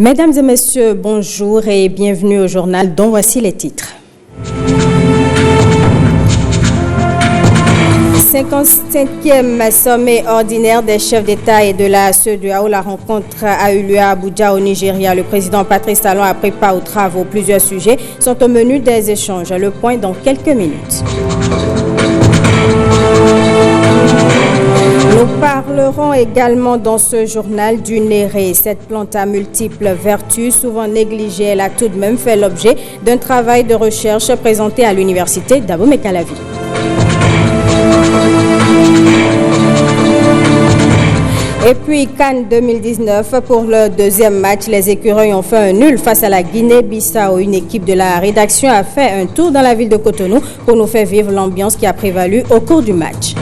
Mesdames et messieurs, bonjour et bienvenue au journal dont voici les titres. 55e sommet ordinaire des chefs d'État et de la CEDEAO. La rencontre a eu lieu à Abuja au Nigeria. Le président Patrice Talon a pris part aux travaux. Plusieurs sujets sont au menu des échanges. Le point dans quelques minutes. Nous parlerons également dans ce journal du néré. Cette plante à multiples vertus, souvent négligée, elle a tout de même fait l'objet d'un travail de recherche présenté à l'université d'Abomey-Calavi. Et puis CAN 2019, pour le deuxième match, les écureuils ont fait un nul face à la Guinée-Bissau. Une équipe de la rédaction a fait un tour dans la ville de Cotonou pour nous faire vivre l'ambiance qui a prévalu au cours du match.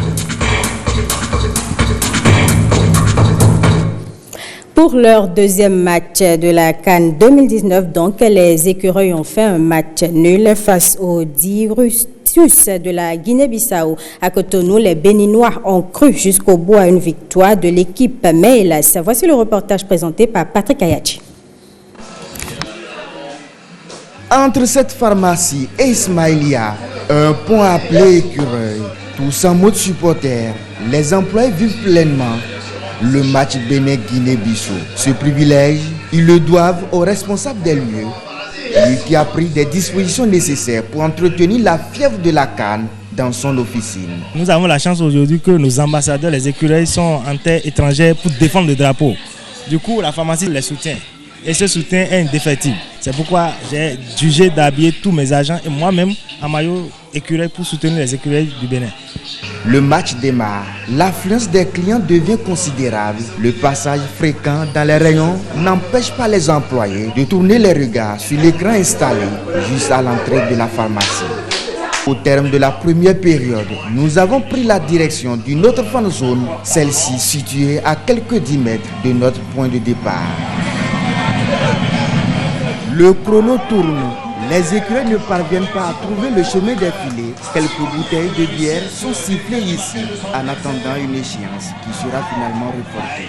Pour leur deuxième match de la CAN 2019, donc, les écureuils ont fait un match nul face aux Dirus de la Guinée-Bissau. À Cotonou, les Béninois ont cru jusqu'au bout à une victoire de l'équipe, mais hélas. Voici le reportage présenté par Patrick Ayachi. Entre cette pharmacie et Ismaïlia, un pont appelé Écureuil, tous en mode supporter, les employés vivent pleinement le match Bénin-Guinée-Bissau. Ce privilège, ils le doivent aux responsables des lieux, lui qui a pris des dispositions nécessaires pour entretenir la fièvre de la CAN dans son officine. Nous avons la chance aujourd'hui que nos ambassadeurs, les écureuils, sont en terre étrangère pour défendre le drapeau. Du coup, la pharmacie les soutient. Et ce soutien est indéfectible. C'est pourquoi j'ai jugé d'habiller tous mes agents et moi-même en maillot écureuil pour soutenir les écureuils du Bénin. Le match démarre. L'affluence des clients devient considérable. Le passage fréquent dans les rayons n'empêche pas les employés de tourner les regards sur l'écran installé juste à l'entrée de la pharmacie. Au terme de la première période, nous avons pris la direction d'une autre fan zone, celle-ci située à quelques 10 mètres de notre point de départ. Le chrono tourne. Les écureuils ne parviennent pas à trouver le chemin des filets. Quelques bouteilles de bière sont sifflées ici en attendant une échéance qui sera finalement reportée.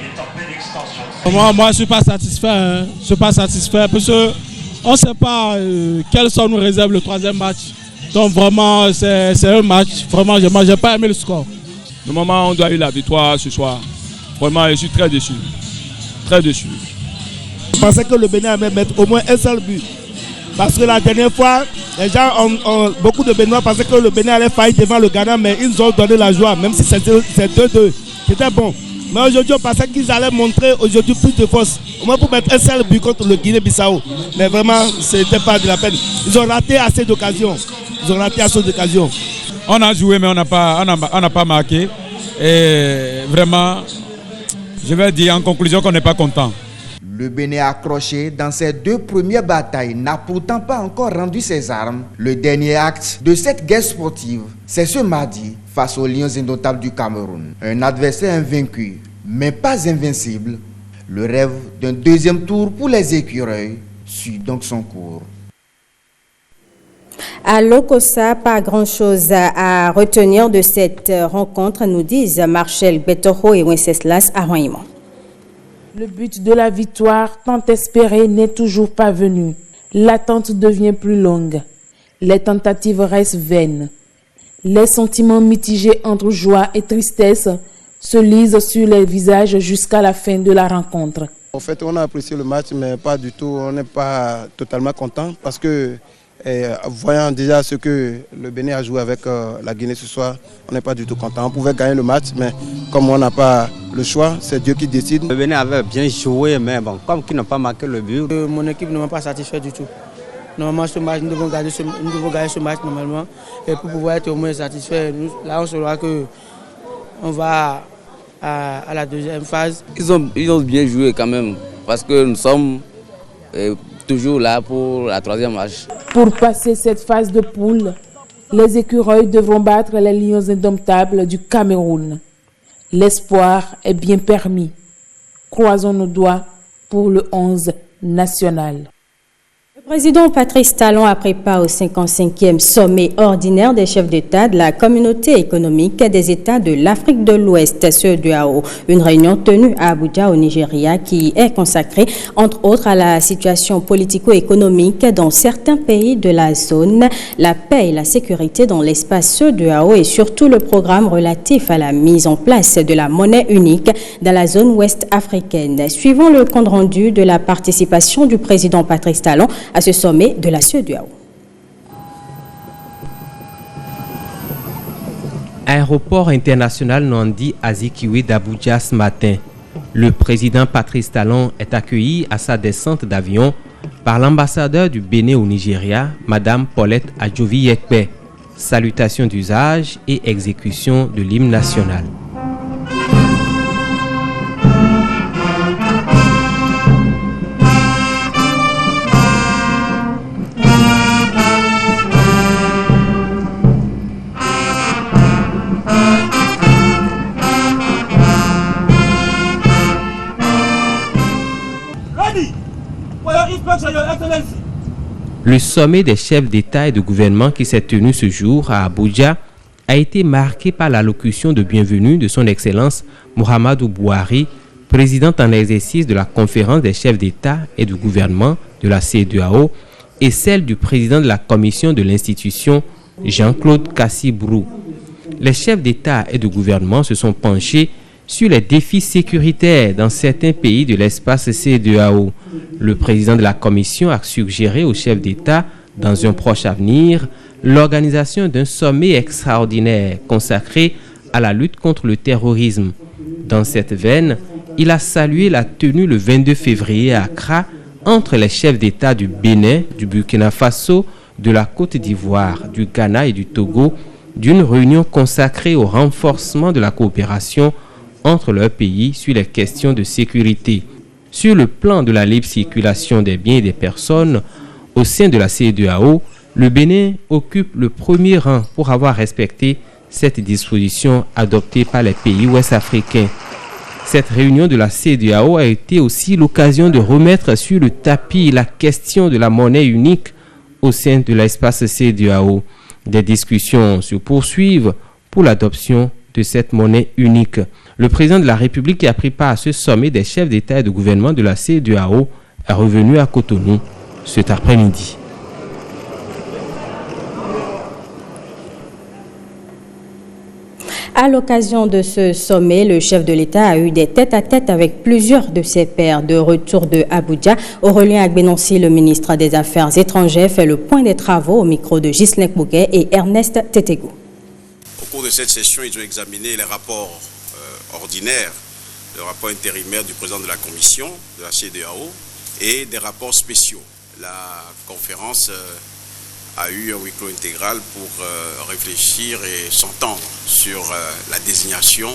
Moi, je ne suis pas satisfait. Je ne suis pas satisfait parce qu'on ne sait pas quel sort nous réserve le troisième match. Donc vraiment, c'est un match. Vraiment, je n'ai pas aimé le score. Normalement, on doit eu la victoire ce soir. Vraiment, je suis très déçu. Très déçu. Je pensais que le Bénin allait mettre au moins un seul but. Parce que la dernière fois, les gens beaucoup de Béninois pensaient que le Bénin allait faillir devant le Ghana, mais ils nous ont donné la joie, même si c'est 2-2. C'était bon. Mais aujourd'hui, on pensait qu'ils allaient montrer aujourd'hui plus de force. Au moins pour mettre un seul but contre le Guinée-Bissau. Mais vraiment, ce n'était pas de la peine. Ils ont raté assez d'occasions. On a joué, mais on n'a pas marqué. Et vraiment, je vais dire en conclusion qu'on n'est pas content. Le Bénin accroché dans ses deux premières batailles n'a pourtant pas encore rendu ses armes. Le dernier acte de cette guerre sportive, c'est ce mardi face aux Lions indomptables du Cameroun. Un adversaire invaincu, mais pas invincible. Le rêve d'un deuxième tour pour les écureuils suit donc son cours. À Lokossa, pas grand-chose à retenir de cette rencontre, nous disent Marcel Betoro et Wenceslas Aroyman. Le but de la victoire, tant espéré, n'est toujours pas venu. L'attente devient plus longue. Les tentatives restent vaines. Les sentiments mitigés entre joie et tristesse se lisent sur les visages jusqu'à la fin de la rencontre. En fait, on a apprécié le match, mais pas du tout. On n'est pas totalement content parce que, voyant déjà ce que le Bénin a joué avec la Guinée ce soir, on n'est pas du tout content. On pouvait gagner le match, mais comme on n'a pas le choix, c'est Dieu qui décide. Le Bénin avait bien joué, mais bon, comme ils n'ont pas marqué le but. Mon équipe ne m'a pas satisfait du tout. Normalement, ce match, nous devons gagner ce match normalement. Et pour pouvoir être au moins satisfait, là on saura qu'on va à la deuxième phase. Ils ont bien joué quand même, parce que nous sommes toujours là pour la troisième match. Pour passer cette phase de poule, les écureuils devront battre les Lions indomptables du Cameroun. L'espoir est bien permis. Croisons nos doigts pour le 11 national. Le président Patrice Talon a pris part au 55e sommet ordinaire des chefs d'État de la communauté économique des États de l'Afrique de l'Ouest, CEDEAO. Une réunion tenue à Abuja au Nigeria qui est consacrée entre autres à la situation politico-économique dans certains pays de la zone, la paix et la sécurité dans l'espace CEDEAO et surtout le programme relatif à la mise en place de la monnaie unique dans la zone ouest africaine. Suivant le compte rendu de la participation du président Patrice Talon à ce sommet de la CEDEAO. Aéroport international Nnamdi Azikiwe d'Abuja ce matin. Le président Patrice Talon est accueilli à sa descente d'avion par l'ambassadeur du Bénin au Nigeria, Madame Paulette Adjovi-Yekpe. Salutations d'usage et exécution de l'hymne national. Le sommet des chefs d'État et de gouvernement qui s'est tenu ce jour à Abuja a été marqué par l'allocution de bienvenue de son Excellence Muhammadu Buhari, président en exercice de la conférence des chefs d'État et de gouvernement de la CEDEAO, et celle du président de la commission de l'institution, Jean-Claude Kassi-Brou. Les chefs d'État et de gouvernement se sont penchés sur les défis sécuritaires dans certains pays de l'espace CEDEAO. Le président de la commission a suggéré aux chefs d'État, dans un proche avenir, l'organisation d'un sommet extraordinaire consacré à la lutte contre le terrorisme. Dans cette veine, il a salué la tenue le 22 février à Accra entre les chefs d'État du Bénin, du Burkina Faso, de la Côte d'Ivoire, du Ghana et du Togo, d'une réunion consacrée au renforcement de la coopération entre leurs pays sur les questions de sécurité. Sur le plan de la libre circulation des biens et des personnes, au sein de la CEDEAO, le Bénin occupe le premier rang pour avoir respecté cette disposition adoptée par les pays ouest-africains. Cette réunion de la CEDEAO a été aussi l'occasion de remettre sur le tapis la question de la monnaie unique au sein de l'espace CEDEAO. Des discussions se poursuivent pour l'adoption de cette monnaie unique. Le président de la République qui a pris part à ce sommet des chefs d'État et de gouvernement de la CEDEAO est revenu à Cotonou cet après-midi. À l'occasion de ce sommet, le chef de l'État a eu des tête-à-tête avec plusieurs de ses pairs. De retour de Abuja, Aurélien Agbenonsi, le ministre des Affaires étrangères, fait le point des travaux au micro de Ghislain Bouguet et Ernest Tétégou. Au cours de cette session, ils ont examiné les rapports ordinaires, le rapport intérimaire du président de la commission de la CEDEAO et des rapports spéciaux. La conférence a eu un huis clos intégral pour réfléchir et s'entendre sur la désignation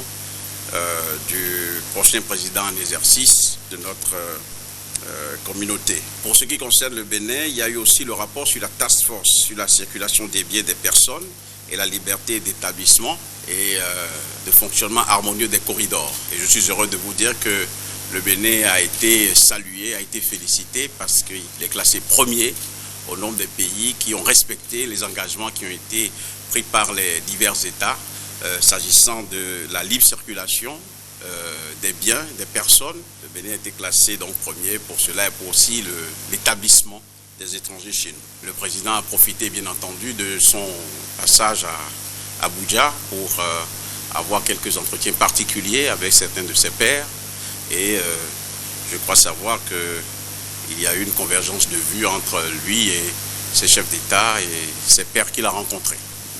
du prochain président en exercice de notre communauté. Pour ce qui concerne le Bénin, il y a eu aussi le rapport sur la task force sur la circulation des biens des personnes et la liberté d'établissement et de fonctionnement harmonieux des corridors. Et je suis heureux de vous dire que le Bénin a été salué, a été félicité parce qu'il est classé premier au nombre des pays qui ont respecté les engagements qui ont été pris par les divers États s'agissant de la libre circulation des biens, des personnes. Le Bénin a été classé donc premier pour cela et pour aussi l'établissement des étrangers chez nous. Le président a profité bien entendu de son passage à Abuja pour avoir quelques entretiens particuliers avec certains de ses pairs et je crois savoir qu'il y a eu une convergence de vues entre lui et ses chefs d'État et ses pairs qu'il a rencontrés.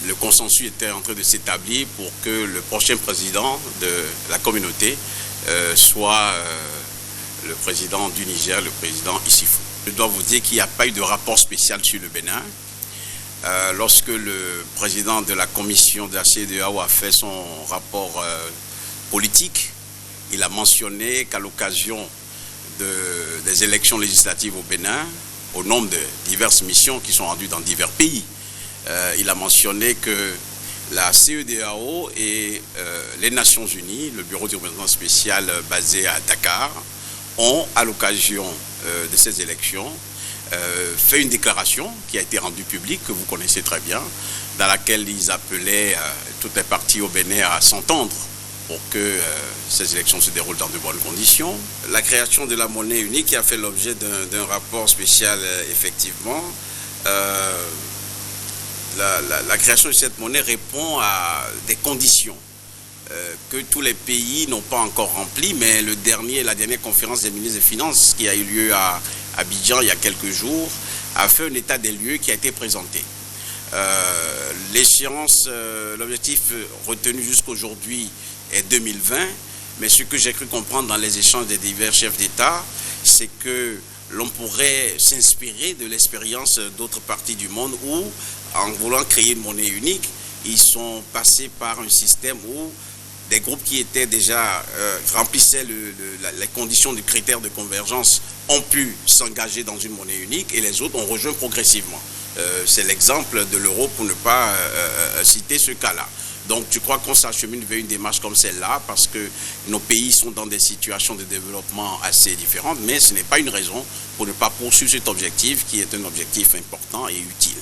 Le consensus était en train de s'établir pour que le prochain président de la communauté soit le président du Niger, le président Issoufou. Je dois vous dire qu'il n'y a pas eu de rapport spécial sur le Bénin. Lorsque le président de la commission de la CEDEAO a fait son rapport politique, il a mentionné qu'à l'occasion des élections législatives au Bénin, au nombre de diverses missions qui sont rendues dans divers pays, il a mentionné que la CEDEAO et les Nations Unies, le bureau du représentant spécial basé à Dakar, ont, à l'occasion de ces élections, fait une déclaration qui a été rendue publique, que vous connaissez très bien, dans laquelle ils appelaient toutes les parties au Bénin à s'entendre pour que ces élections se déroulent dans de bonnes conditions. La création de la monnaie unique qui a fait l'objet d'un rapport spécial, effectivement. La création de cette monnaie répond à des conditions que tous les pays n'ont pas encore remplies, mais la dernière conférence des ministres des Finances qui a eu lieu à Abidjan il y a quelques jours a fait un état des lieux qui a été présenté. L'échéance, l'objectif retenu jusqu'aujourd'hui est 2020, mais ce que j'ai cru comprendre dans les échanges des divers chefs d'État, c'est que l'on pourrait s'inspirer de l'expérience d'autres parties du monde où, en voulant créer une monnaie unique, ils sont passés par un système où des groupes qui étaient déjà remplissaient les conditions du critère de convergence ont pu s'engager dans une monnaie unique et les autres ont rejoint progressivement. C'est l'exemple de l'euro pour ne pas citer ce cas-là. Donc je crois qu'on s'achemine vers une démarche comme celle-là parce que nos pays sont dans des situations de développement assez différentes, mais ce n'est pas une raison pour ne pas poursuivre cet objectif qui est un objectif important et utile.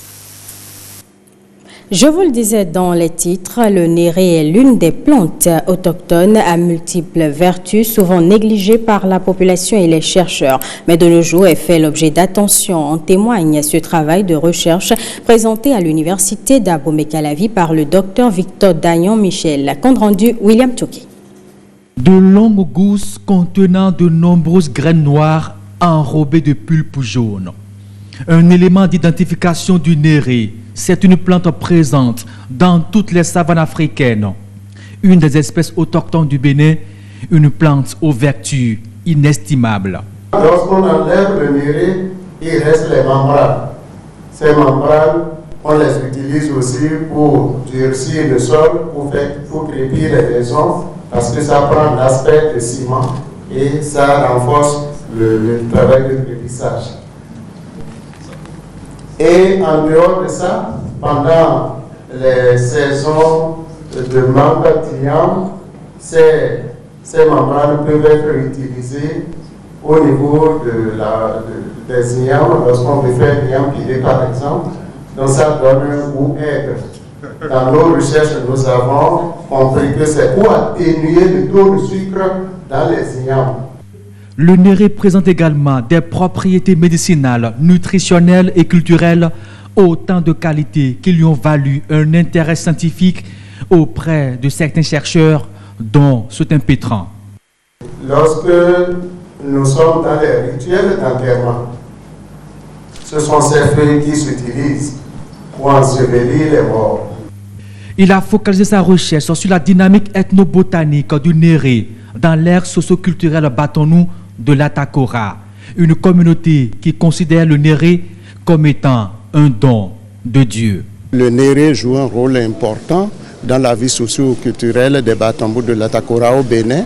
Je vous le disais dans les titres, le néré est l'une des plantes autochtones à multiples vertus, souvent négligées par la population et les chercheurs. Mais de nos jours, elle fait l'objet d'attention. En témoigne ce travail de recherche présenté à l'université d'Abomey-Calavi par le docteur Victor Dagnon-Michel. Compte rendu William Tchouki. De longues gousses contenant de nombreuses graines noires enrobées de pulpe jaune. Un élément d'identification du néré. C'est une plante présente dans toutes les savanes africaines. Une des espèces autochtones du Bénin, une plante aux vertus inestimables. Lorsqu'on enlève le néré, il reste les membranes. Ces membranes, on les utilise aussi pour durcir le sol, pour crépir les maisons, parce que ça prend l'aspect de ciment et ça renforce le travail de crépissage. Et en dehors de ça, pendant les saisons de mangue tignant, ces membranes peuvent être utilisées au niveau des ignames, lorsqu'on veut faire igname pilé par exemple. Donc ça donne un goût aigre. Dans nos recherches, nous avons compris que c'est pour atténuer le taux de sucre dans les ignames. Le néré présente également des propriétés médicinales, nutritionnelles et culturelles, autant de qualités qui lui ont valu un intérêt scientifique auprès de certains chercheurs, dont Sotin Pétran. Lorsque nous sommes dans les rituels d'enterrement, ce sont ces feuilles qui s'utilisent pour ensevelir les morts. Il a focalisé sa recherche sur la dynamique ethnobotanique du néré dans l'ère socio-culturelle Batonou de l'Atakora, une communauté qui considère le néré comme étant un don de Dieu. Le néré joue un rôle important dans la vie socio-culturelle des Batambous de l'Atakora au Bénin.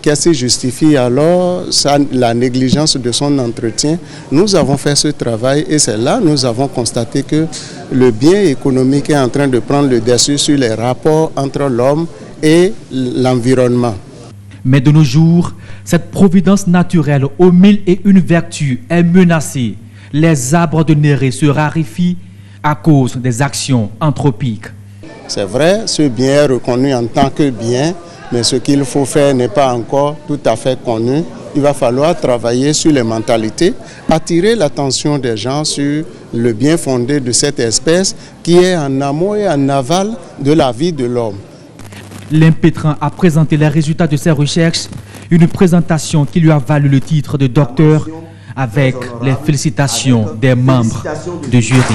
Qu'est-ce qui justifie alors la négligence de son entretien? Nous avons fait ce travail et c'est là que nous avons constaté que le bien économique est en train de prendre le dessus sur les rapports entre l'homme et l'environnement. Mais de nos jours, cette providence naturelle aux 1001 vertus est menacée. Les arbres de néré se raréfient à cause des actions anthropiques. C'est vrai, ce bien est reconnu en tant que bien, mais ce qu'il faut faire n'est pas encore tout à fait connu. Il va falloir travailler sur les mentalités, attirer l'attention des gens sur le bien fondé de cette espèce qui est en amont et en aval de la vie de l'homme. L'Impétran a présenté les résultats de ses recherches, une présentation qui lui a valu le titre de docteur avec les félicitations des membres du jury.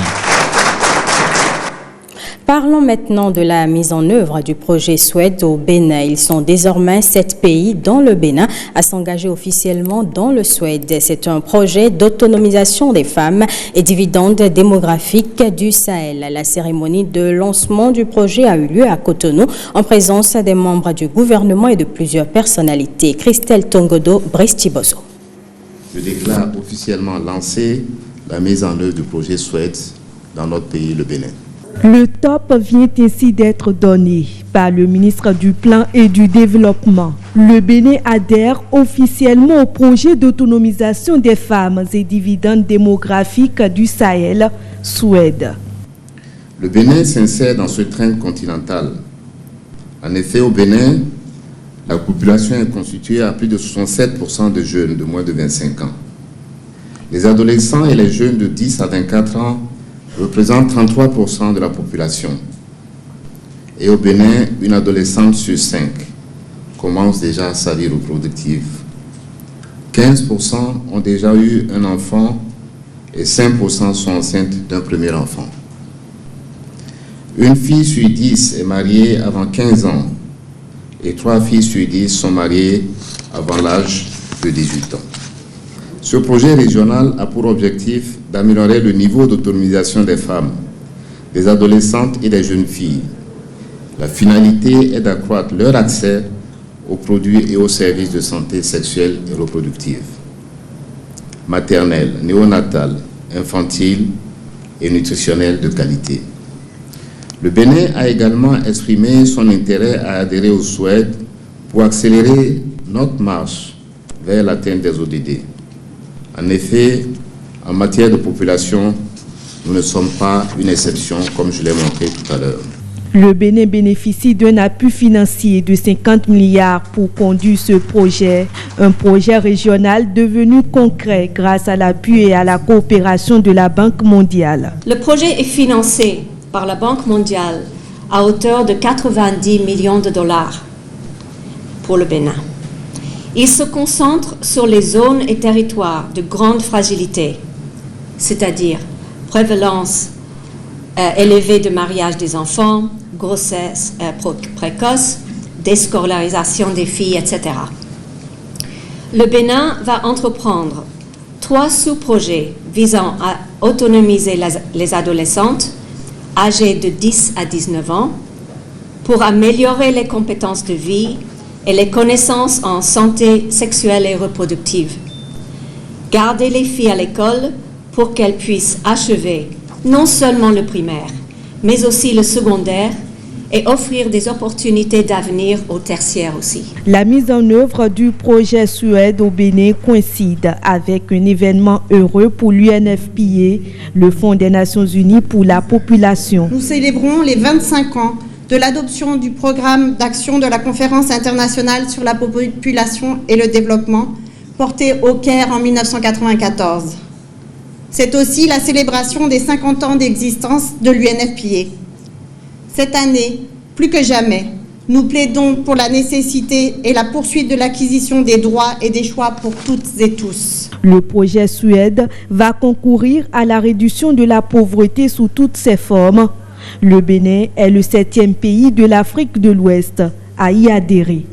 Parlons maintenant de la mise en œuvre du projet SWED au Bénin. Ils sont désormais 7 pays dans le Bénin à s'engager officiellement dans le SWED. C'est un projet d'autonomisation des femmes et dividende démographique du Sahel. La cérémonie de lancement du projet a eu lieu à Cotonou en présence des membres du gouvernement et de plusieurs personnalités. Christelle Tongodo, Brice-Tiboso. Je déclare officiellement lancé la mise en œuvre du projet SWED dans notre pays, le Bénin. Le top vient ainsi d'être donné par le ministre du Plan et du Développement. Le Bénin adhère officiellement au projet d'autonomisation des femmes et dividendes démographiques du Sahel, Suède. Le Bénin s'insère dans ce train continental. En effet, au Bénin, la population est constituée à plus de 67% de jeunes de moins de 25 ans. Les adolescents et les jeunes de 10 à 24 ans représentent 33% de la population. Et au Bénin, une adolescente sur 5 commence déjà sa vie reproductive. 15% ont déjà eu un enfant et 5% sont enceintes d'un premier enfant. Une fille sur 10 est mariée avant 15 ans et 3 filles sur 10 sont mariées avant l'âge de 18 ans. Ce projet régional a pour objectif d'améliorer le niveau d'autonomisation des femmes, des adolescentes et des jeunes filles. La finalité est d'accroître leur accès aux produits et aux services de santé sexuelle et reproductive, maternelle, néonatale, infantile et nutritionnelle de qualité. Le Bénin a également exprimé son intérêt à adhérer au Suède pour accélérer notre marche vers l'atteinte des ODD. En effet, en matière de population, nous ne sommes pas une exception, comme je l'ai montré tout à l'heure. Le Bénin bénéficie d'un appui financier de 50 milliards pour conduire ce projet, un projet régional devenu concret grâce à l'appui et à la coopération de la Banque mondiale. Le projet est financé par la Banque mondiale à hauteur de 90 millions de dollars pour le Bénin. Il se concentre sur les zones et territoires de grande fragilité, c'est-à-dire prévalence élevée de mariage des enfants, grossesse précoce, déscolarisation des filles, etc. Le Bénin va entreprendre 3 sous-projets visant à autonomiser les adolescentes âgées de 10 à 19 ans pour améliorer les compétences de vie et les connaissances en santé sexuelle et reproductive. Garder les filles à l'école pour qu'elles puissent achever non seulement le primaire, mais aussi le secondaire et offrir des opportunités d'avenir au tertiaire aussi. La mise en œuvre du projet Suède au Bénin coïncide avec un événement heureux pour l'UNFPA, le Fonds des Nations Unies pour la population. Nous célébrons les 25 ans de l'adoption du programme d'action de la Conférence internationale sur la population et le développement, porté au Caire en 1994. C'est aussi la célébration des 50 ans d'existence de l'UNFPA. Cette année, plus que jamais, nous plaidons pour la nécessité et la poursuite de l'acquisition des droits et des choix pour toutes et tous. Le projet Suède va concourir à la réduction de la pauvreté sous toutes ses formes. Le Bénin est le 7e pays de l'Afrique de l'Ouest à y adhérer.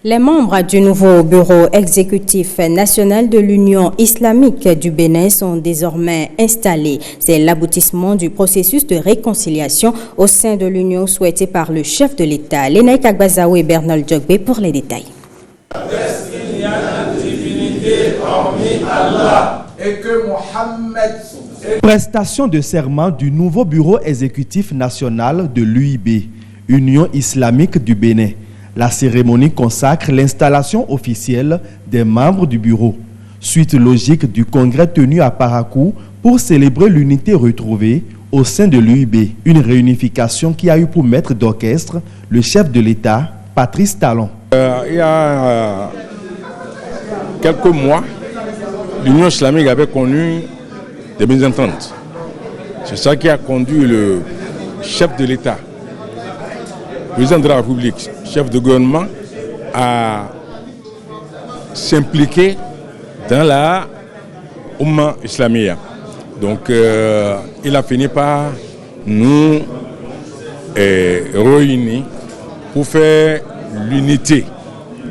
Les membres du nouveau bureau exécutif national de l'Union islamique du Bénin sont désormais installés. C'est l'aboutissement du processus de réconciliation au sein de l'Union souhaité par le chef de l'État, Lénaïk Agbazaou et Bernal Djogbe pour les détails. Il y a une divinité hormis Allah et que Mohammed... Prestation de serment du nouveau bureau exécutif national de l'UIB, Union islamique du Bénin. La cérémonie consacre l'installation officielle des membres du bureau. Suite logique du congrès tenu à Parakou pour célébrer l'unité retrouvée au sein de l'UIB. Une réunification qui a eu pour maître d'orchestre le chef de l'État, Patrice Talon. Il y a quelques mois, l'Union islamique avait connu des mésententes. C'est ça qui a conduit le chef de l'État, président de la République, chef de gouvernement, à s'impliquer dans la Oumma Islamia. Donc, il a fini par nous réunir pour faire l'unité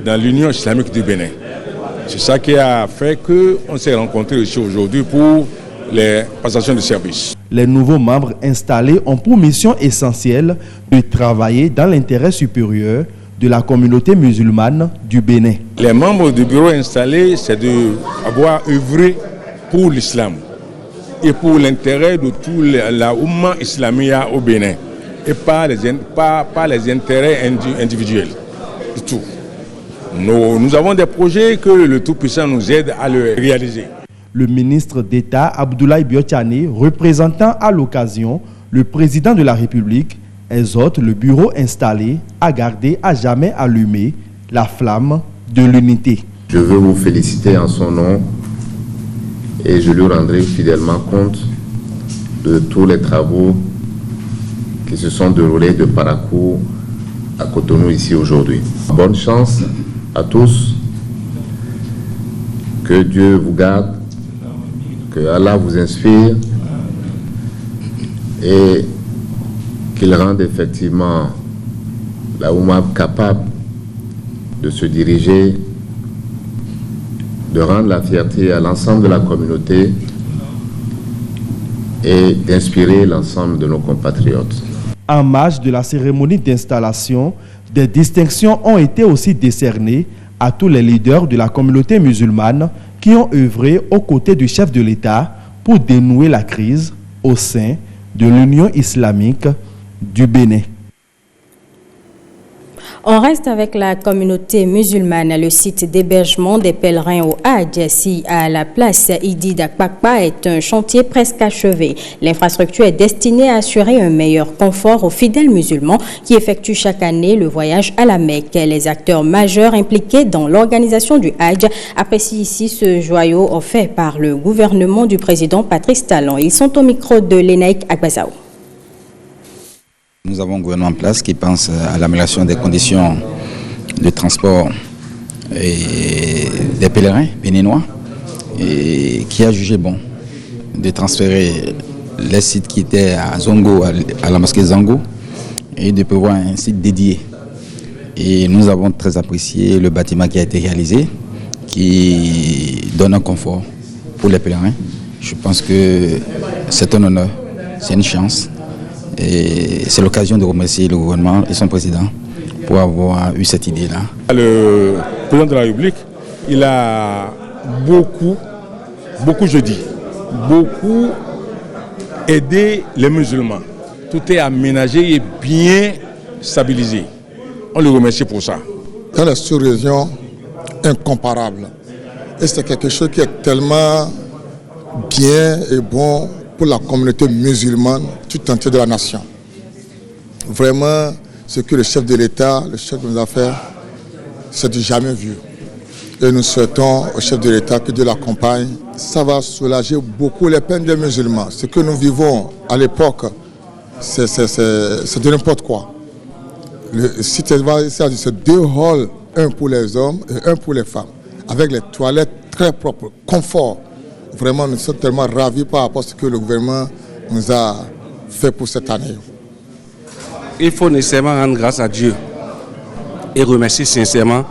dans l'Union islamique du Bénin. C'est ça qui a fait qu'on s'est rencontrés ici aujourd'hui pour les passations de service. Les nouveaux membres installés ont pour mission essentielle de travailler dans l'intérêt supérieur de la communauté musulmane du Bénin. Les membres du bureau installés, c'est d'avoir œuvré pour l'islam. et pour l'intérêt de tout la Oumma Islamia au Bénin et pas les intérêts individuels du tout. Nous avons des projets que le Tout-Puissant nous aide à le réaliser. Le ministre d'État Abdoulaye Biotchane, représentant à l'occasion le président de la République, exhorte le bureau installé à garder à jamais allumée la flamme de l'unité. Je veux vous féliciter en son nom et je lui rendrai fidèlement compte de tous les travaux qui se sont déroulés de parcours à Cotonou ici aujourd'hui. Bonne chance à tous, que Dieu vous garde, que Allah vous inspire et qu'il rende effectivement la Oumma capable de se diriger, de rendre la fierté à l'ensemble de la communauté et d'inspirer l'ensemble de nos compatriotes. En marge de la cérémonie d'installation, des distinctions ont été aussi décernées à tous les leaders de la communauté musulmane qui ont œuvré aux côtés du chef de l'État pour dénouer la crise au sein de l'Union islamique du Bénin. On reste avec la communauté musulmane. Le site d'hébergement des pèlerins au Hadj, si à la place Idi d'Akpakpa, est un chantier presque achevé. L'infrastructure est destinée à assurer un meilleur confort aux fidèles musulmans qui effectuent chaque année le voyage à la Mecque. Les acteurs majeurs impliqués dans l'organisation du Hadj apprécient ici ce joyau offert par le gouvernement du président Patrice Talon. Ils sont au micro de Lénaïk Akbazao. Nous avons un gouvernement en place qui pense à l'amélioration des conditions de transport des pèlerins béninois et qui a jugé bon de transférer les sites qui étaient à Zongo, à la mosquée Zango, et de prévoir un site dédié. Et nous avons très apprécié le bâtiment qui a été réalisé, qui donne un confort pour les pèlerins. Je pense que c'est un honneur, c'est une chance. Et c'est l'occasion de remercier le gouvernement et son président pour avoir eu cette idée-là. Le président de la République, il a beaucoup aidé les musulmans. Tout est aménagé et bien stabilisé. On le remercie pour ça. Dans la sous-région, incomparable. Et c'est quelque chose qui est tellement bien et bon pour la communauté musulmane tout entière de la nation. Vraiment, ce que le chef de l'État, le chef de nos affaires, c'est du jamais vu. Et nous souhaitons au chef de l'État que Dieu l'accompagne. Ça va soulager beaucoup les peines des musulmans. Ce que nous vivons à l'époque, c'est de n'importe quoi. Le site c'est 2 halls, un pour les hommes et un pour les femmes, avec les toilettes très propres, confort. Vraiment, nous sommes tellement ravis par rapport à ce que le gouvernement nous a fait pour cette année. Il faut nécessairement rendre grâce à Dieu et remercier sincèrement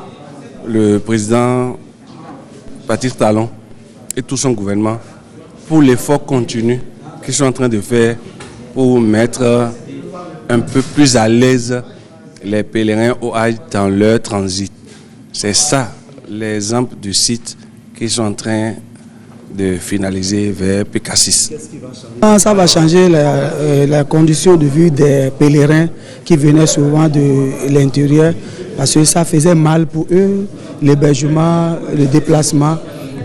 le président Patrice Talon et tout son gouvernement pour l'effort continu qu'ils sont en train de faire pour mettre un peu plus à l'aise les pèlerins au Hadj dans leur transit. C'est ça l'exemple du site qu'ils sont en train de finaliser vers PK6. Ça va changer la condition de vie des pèlerins qui venaient souvent de l'intérieur parce que ça faisait mal pour eux, l'hébergement, le déplacement.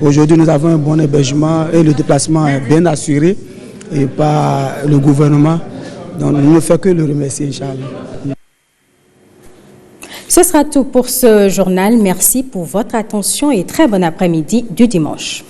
Aujourd'hui, nous avons un bon hébergement et le déplacement est bien assuré et par le gouvernement. Donc, nous ne faisons que le remercier, Inch'Allah. Ce sera tout pour ce journal. Merci pour votre attention et très bon après-midi du dimanche.